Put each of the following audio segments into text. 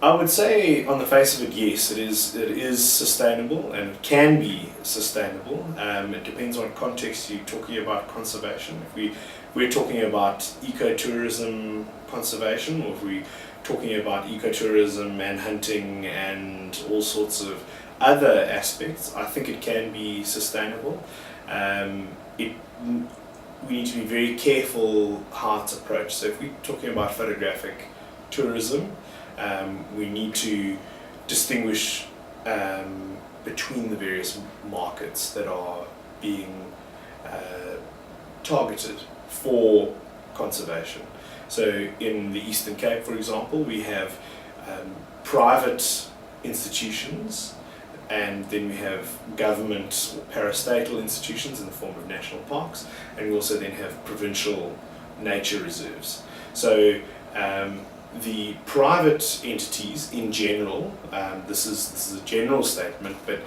I would say, on the face of it, yes, it is. It is sustainable, and it can be sustainable. It depends on context you're talking about conservation. We're talking about ecotourism conservation, or if we're talking about ecotourism and hunting and all sorts of other aspects, I think it can be sustainable. We need to be very careful how it's approached. So if we're talking about photographic tourism, we need to distinguish between the various markets that are being targeted for conservation. So in the Eastern Cape, for example, we have private institutions, and then we have government or parastatal institutions in the form of national parks, and we also then have provincial nature reserves. So the private entities in general, this is a general statement, but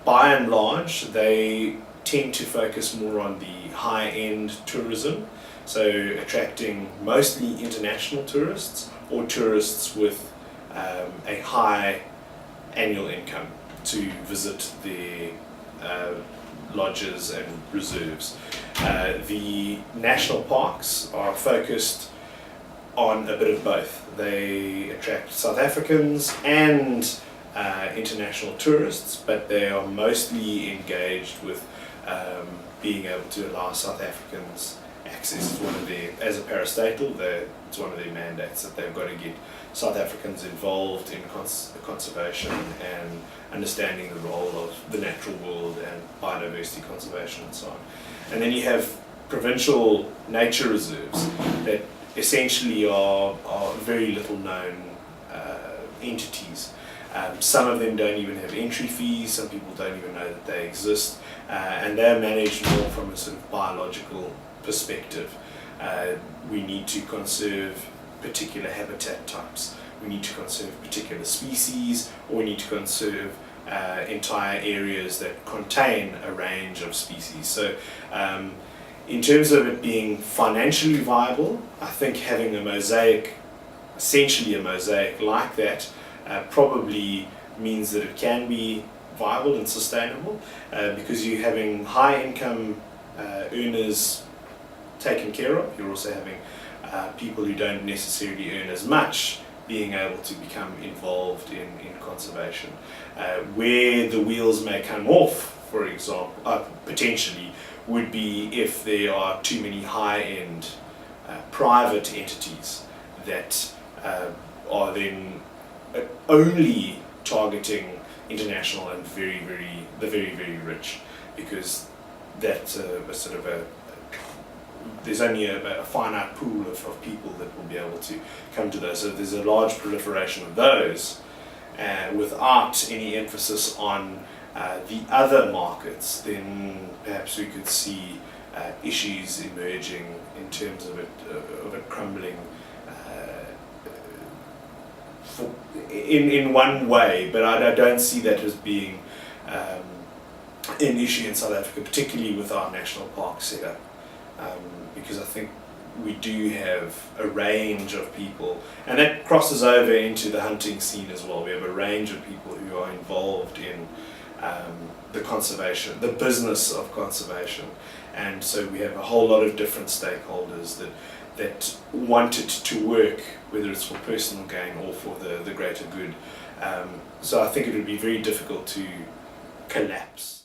by and large they tend to focus more on the high-end tourism, so attracting mostly international tourists or tourists with a high annual income to visit the lodges and reserves. The national parks are focused on a bit of both. They attract South Africans and international tourists, but they are mostly engaged with being able to allow South Africans access. It's one of their, as a parastatal, it's one of their mandates that they've got to get South Africans involved in conservation and understanding the role of the natural world and biodiversity conservation and so on. And then you have provincial nature reserves that essentially are very little known entities. Some of them don't even have entry fees, some people don't even know that they exist, and they're managed more from a sort of biological perspective. We need to conserve particular habitat types, we need to conserve particular species, or we need to conserve entire areas that contain a range of species. So in terms of it being financially viable, I think having a mosaic, essentially a mosaic like that, probably means that it can be viable and sustainable, because you're having high income earners taken care of. You're also having people who don't necessarily earn as much being able to become involved in conservation. Where the wheels may come off, for example, potentially, would be if there are too many high-end private entities that are then only targeting international and the very rich, because that's a sort of there's only a finite pool of people that will be able to come to those. So there's a large proliferation of those without any emphasis on the other markets. Then perhaps we could see issues emerging in terms of it crumbling in one way, but I don't see that as being an issue in South Africa, particularly with our national park setup, because I think we do have a range of people, and that crosses over into the hunting scene as well. We have a range of people who are involved in the conservation, the business of conservation, and so we have a whole lot of different stakeholders that want it to work, whether it's for personal gain or for the greater good. So I think it would be very difficult to collapse